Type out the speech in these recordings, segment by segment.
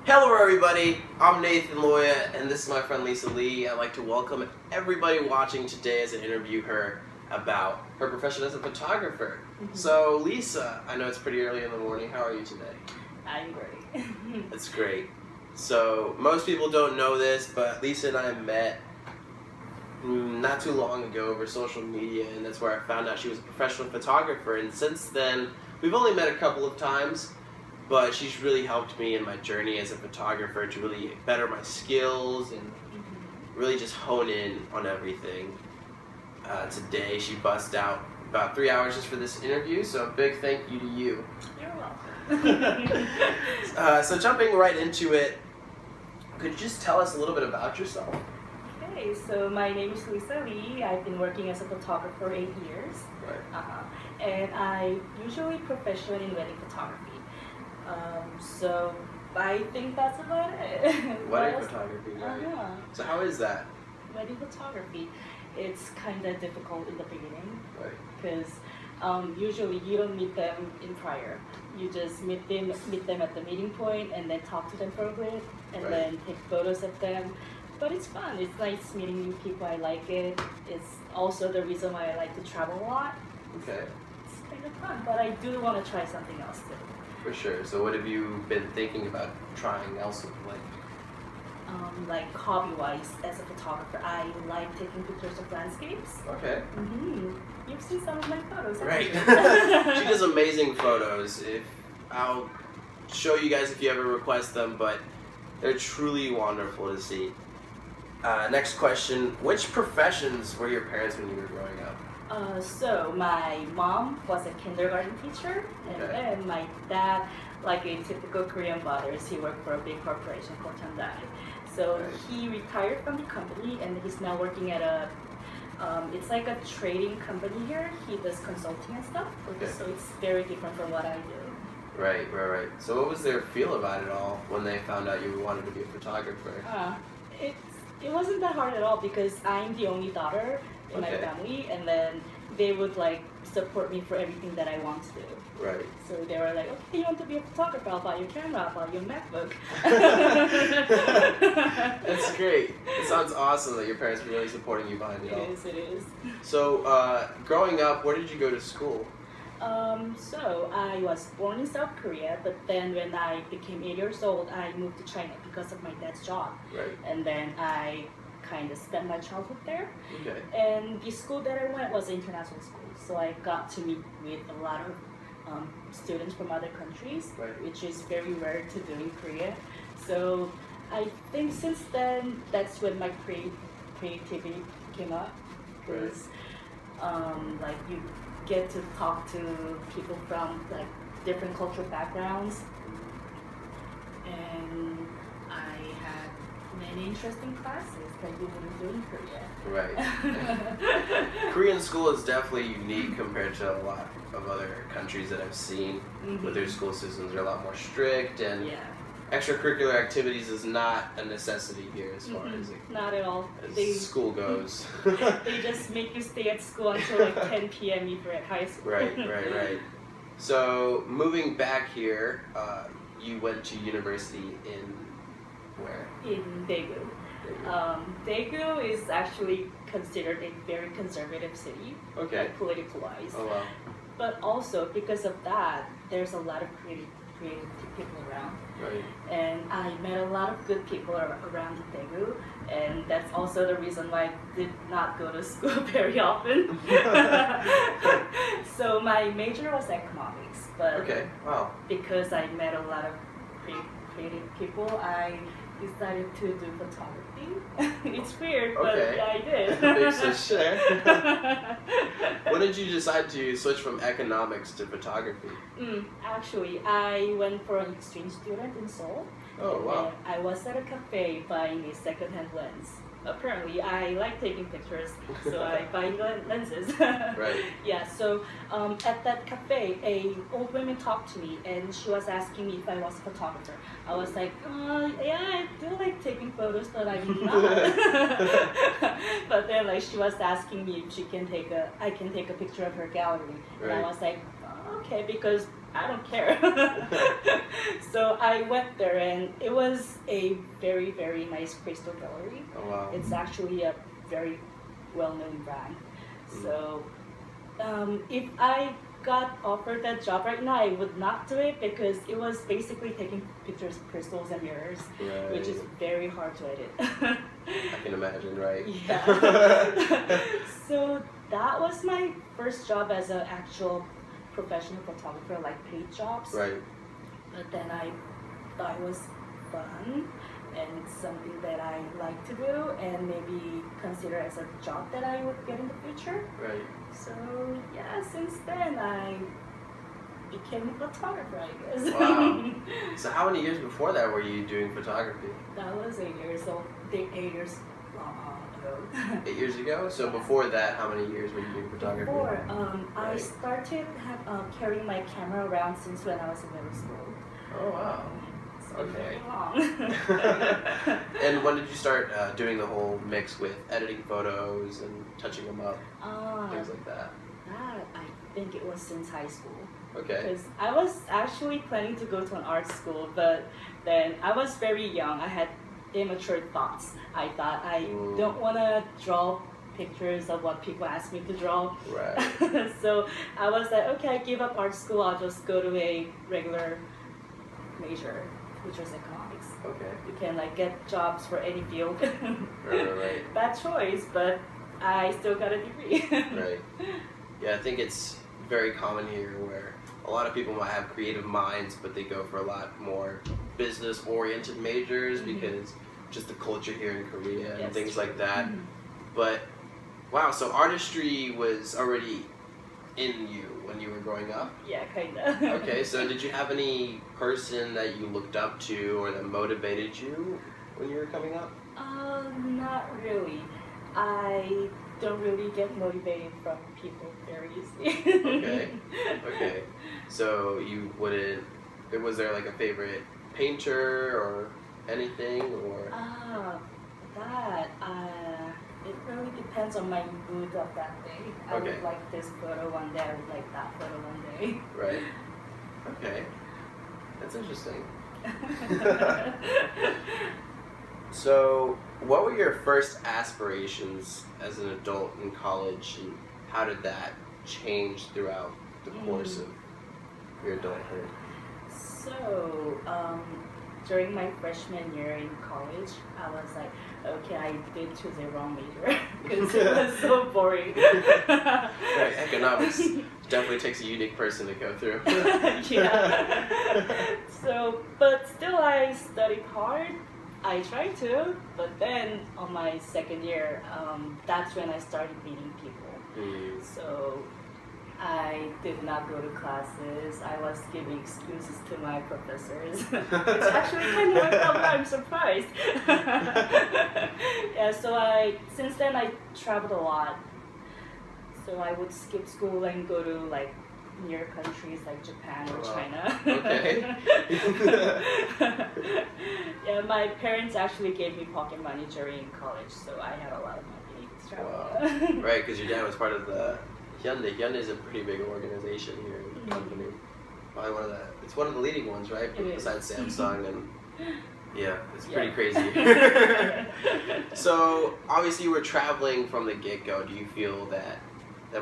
Hello everybody, I'm Nathan Loya and this is my friend Lisa Lee. I'd like to welcome everybody watching today as I interview her about her profession as a photographer. So Lisa, I know it's pretty early in the morning, how are you today? I'm great. That's great. So most people don't know this, but Lisa and I met not too long ago over social media, and that's where I found out she was a professional photographer, and since then we've only met a couple of times. But she's really helped me in my journey as a photographer to really better my skills and really just hone in on everything. Today she bust out about 3 hours just for this interview, so a big thank you to you. You're welcome. So jumping right into it, could you just tell us a little bit about yourself? Okay, so my name is Lisa Lee. I've been working as a photographer for 8 years. Right. And I usually professional in wedding photography. So I think that's about it. Wedding photography, right? So how is that? Wedding photography, it's kind of difficult in the beginning. Right. Because usually you don't meet them in prior. You just meet them at the meeting point and then talk to them for a bit and Right. then take photos of them. But it's fun. It's nice meeting new people. I like it. It's also the reason why I like to travel a lot. Okay. It's kind of fun, but I do want to try something else too. For sure. So what have you been thinking about trying else? Like hobby-wise, as a photographer, I like taking pictures of landscapes. Okay. You've seen some of my photos, Right. haven't you? She does amazing photos. I'll show you guys if you ever request them, but they're truly wonderful to see. Next question: which professions were your parents when you were growing up? So my mom was a kindergarten teacher, and Okay. then my dad, like a typical Korean fathers, he worked for a big corporation called Hyundai. So Right. he retired from the company, and he's now working at a, it's like a trading company here. He does consulting and stuff. Okay. So it's very different from what I do. Right. So what was their feel about it all when they found out you wanted to be a photographer? It wasn't that hard at all because I'm the only daughter in my Okay. family, and then they would like support me for everything that I want to do. Right. So they were like, okay, you want to be a photographer, I'll buy your camera, I'll buy your MacBook. That's great. It sounds awesome that your parents were really supporting you behind it all. It is. So, growing up, where did you go to school? So I was born in South Korea, but then when I became 8 years old, I moved to China because of my dad's job. Right. And then I kind of spent my childhood there. Okay. And the school that I went was an international school, so I got to meet with a lot of students from other countries, Right. which is very rare to do in Korea. So I think since then, that's when my creativity came up, because like you get to talk to people from like different cultural backgrounds, and I had many interesting classes that you wouldn't do in Korea. Right. Korean school is definitely unique compared to a lot of other countries that I've seen with their school systems. They're a lot more strict, and Yeah. extracurricular activities is not a necessity here as far as, Not at all. as school goes. They just make you stay at school until like 10 p.m. if you're at high school. Right. So moving back here, you went to university in where? In Daegu. Daegu is actually considered a very conservative city, Okay. like politically-wise. Oh wow. But also because of that, there's a lot of creative people around. Right. And I met a lot of good people around Daegu, and that's also the reason why I did not go to school very often. So my major was economics, but Okay. Wow. because I met a lot of creative people, I decided to do photography. It's weird, but Okay. yeah, I did. Big switch there. When did you decide to switch from economics to photography? Actually, I went for an exchange student in Seoul. Oh wow. And I was at a cafe buying a second-hand lens. Apparently, I like taking pictures, so I buy lenses. Right. Yeah, so at that cafe, a old woman talked to me, and she was asking me if I was a photographer. I was like, yeah, I do like taking photos, but I'm not. But then, like, she was asking me if I can take a picture of her gallery, and I Right. was like, okay, because I don't care. So I went there, and it was a very, very nice crystal gallery. Oh wow. It's actually a very well-known brand. So if I got offered that job right now, I would not do it because it was basically taking pictures of crystals and mirrors, Right. which is very hard to edit. I can imagine, right? Yeah. So that was my first job as an actual professional photographer, like paid jobs. Right. But then I thought it was fun and it's something that I like to do and maybe consider as a job that I would get in the future. Right. So yeah, since then I became a photographer, I guess. Wow. So how many years before that were you doing photography? That was 8 years old. 8 years ago. 8 years ago? So before that, how many years were you doing photography? Before, I Right. started carrying my camera around since when I was in middle school. Oh wow. It's been Okay. very long. And when did you start doing the whole mix with editing photos and touching them up, things like that? That I think it was since high school. Okay. Because I was actually planning to go to an art school, but then I was very young. I had immature thoughts. I thought I don't want to draw pictures of what people ask me to draw. Right. So I was like, okay, I give up art school. I'll just go to a regular major, which was economics. Okay. You can like get jobs for any field. Right. Bad choice, but I still got a degree. Right. Yeah, I think it's very common here where a lot of people might have creative minds, but they go for a lot more business-oriented majors because just the culture here in Korea and Yes, things true. like that. But wow, so artistry was already in you when you were growing up? Yeah, kinda. Okay, so did you have any person that you looked up to or that motivated you when you were coming up? Not really. I don't really get motivated from people very easily. Okay. Okay. So you wouldn't, was there like a favorite painter or anything or? It really depends on my mood of that day. I Okay. would like this photo one day, I would like that photo one day. Right. Okay. That's interesting. So, what were your first aspirations as an adult in college, and how did that change throughout the course of your adulthood? So, during my freshman year in college, I was like, okay, I did choose a wrong major because it was so boring. Right, economics definitely takes a unique person to go through. Yeah. So, but still I studied hard. I tried to, but then on my second year, that's when I started meeting people. So I did not go to classes. I was giving excuses to my professors. It's actually kind of worked out well. I'm surprised. Yeah, so since then I traveled a lot. So I would skip school and go to like near countries like Japan or China. Okay. Yeah, my parents actually gave me pocket money during college, so I had a lot of money to travel. Wow. Right, because your dad was part of the Hyundai. Hyundai is a pretty big organization here in the company. Probably it's one of the leading ones, right? It is. Besides Samsung and yeah, it's pretty crazy. So obviously you were traveling from the get-go. Do you feel that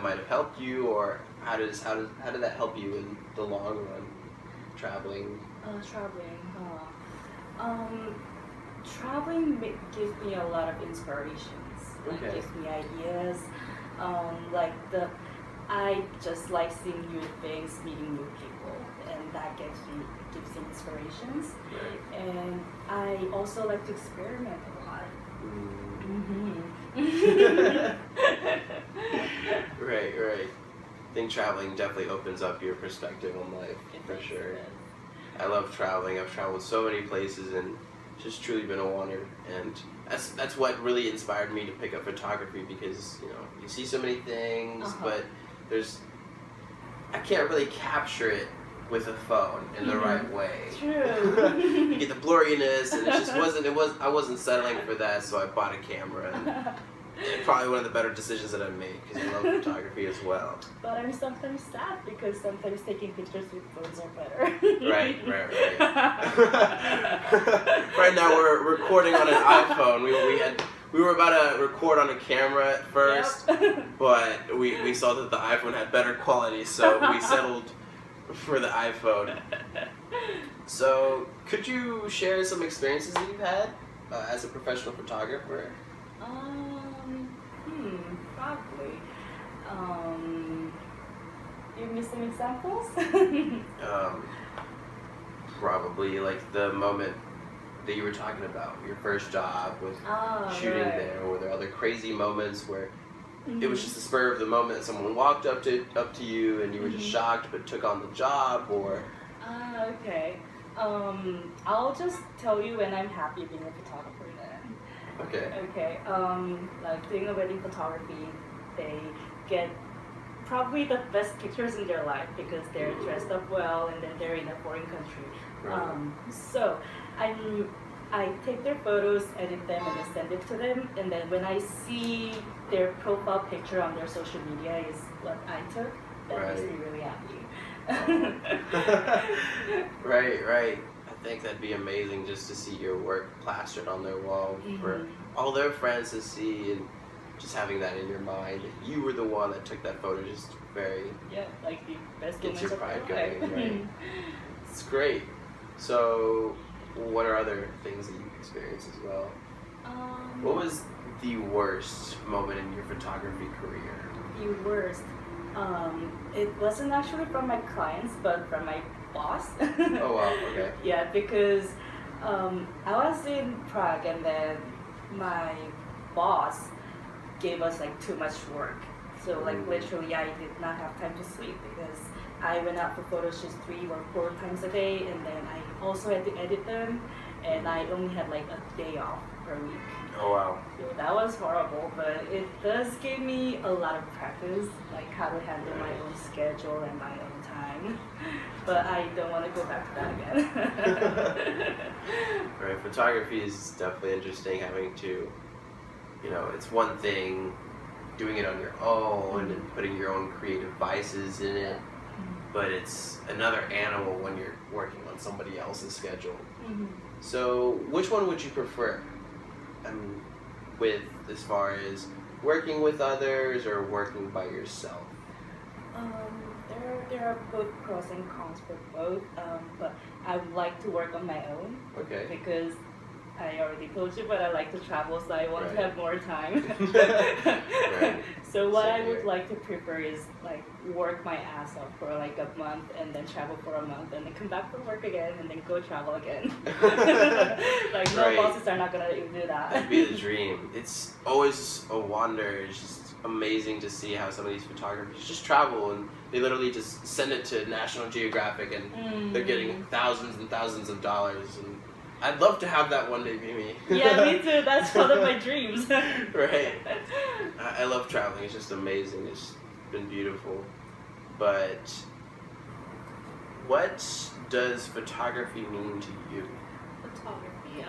might have helped you, or how did that help you in the long run? Traveling. Traveling gives me a lot of inspirations. Okay. It gives me ideas. I just like seeing new things, meeting new people, and that gives me inspirations. Right. And I also like to experiment a lot. Right. I think traveling definitely opens up your perspective on life, for sure. I love traveling. I've traveled so many places and it's just truly been a wonder. And that's what really inspired me to pick up photography, because you see so many things, but I can't really capture it with a phone in the right way. True. You get the blurriness, and I wasn't settling for that, so I bought a camera. And Probably one of the better decisions that I've made because I love photography as well. But I'm sometimes sad because sometimes taking pictures with phones are better. Right. Right now we're recording on an iPhone. We were about to record on a camera at first, Yep. but we saw that the iPhone had better quality, so we settled for the iPhone. So, could you share some experiences that you've had as a professional photographer? Probably. Give me some examples. Probably like the moment that you were talking about, your first job with shooting right. there. Were there other crazy moments where Mhm. it was just the spur of the moment that someone walked up to you and you were just Mhm. shocked but took on the job, or Okay. I'll just tell you when I'm happy being a photographer then. okay. Okay. Like doing a wedding photography, they get probably the best pictures in their life because they're dressed up well and then they're in a foreign country. So I take their photos, edit them, and then send it to them. And then when I see their profile picture on their social media is what I took, that makes Right. me really happy. Right. I think that'd be amazing just to see your work plastered on their wall for Mhm. all their friends to see, and just having that in your mind. You were the one that took that photo, just very, Yeah, like the best Gets moments your of my pride life. going, right? It's great. So, what are other things that you've experienced as well? What was the worst moment in your photography career? The worst? It wasn't actually from my clients, but from my boss. Oh wow, okay. Yeah, because I was in Prague and then my boss gave us like too much work. So like literally I did not have time to sleep because I went out for photo shoots 3 or 4 times a day, and then I also had to edit them, and I only had like a day off per week. Oh wow. So that was horrible, but it does give me a lot of practice, like how to handle my own schedule and my own time. But I don't want to go back to that again. Right, photography is definitely interesting, having to, it's one thing doing it on your own and putting your own creative vices in it, but it's another animal when you're working on somebody else's schedule. So, which one would you prefer? With as far as working with others or working by yourself? There are both pros and cons for both, but I would like to work on my own Okay. because I already told you, but I like to travel, so I want Right. to have more time. Right. So what Same I would here. like to prefer is like work my ass off for like a month and then travel for a month and then come back from work again and then go travel again. Like no Right. bosses are not gonna do that. That'd be the dream. It's always a wonder. It's just amazing to see how some of these photographers just travel and they literally just send it to National Geographic and they're getting thousands and thousands of dollars. And I'd love to have that one day be me. Yeah, me too. That's one of my dreams. Right. I love traveling. It's just amazing. It's been beautiful. But what does photography mean to you? Photography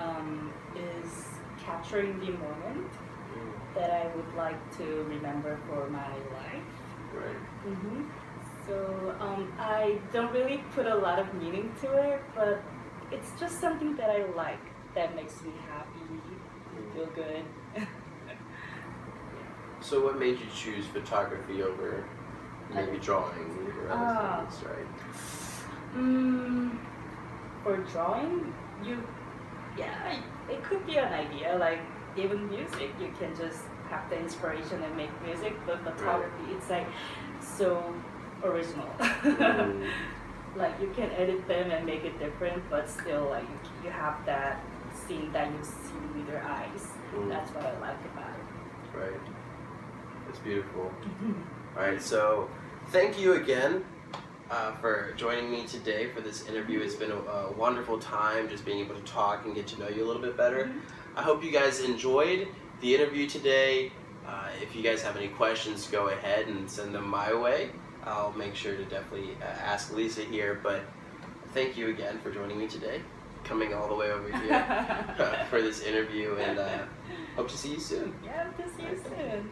is capturing the moment that I would like to remember for my life. Right. So I don't really put a lot of meaning to it, but it's just something that I like that makes me happy, feel good. So what made you choose photography over maybe drawing or other things, right? For drawing, it could be an idea, like even music, you can just have the inspiration and make music, but photography, it's like so original. Like you can edit them and make it different, but still like you have that scene that you see with your eyes. That's what I like about it. Right. That's beautiful. Alright, so thank you again for joining me today for this interview. It's been a wonderful time just being able to talk and get to know you a little bit better. I hope you guys enjoyed the interview today. If you guys have any questions, go ahead and send them my way. I'll make sure to definitely ask Lisa here, but thank you again for joining me today. coming all the way over here for this interview, and hope to see you soon. Yeah, hope to see you soon.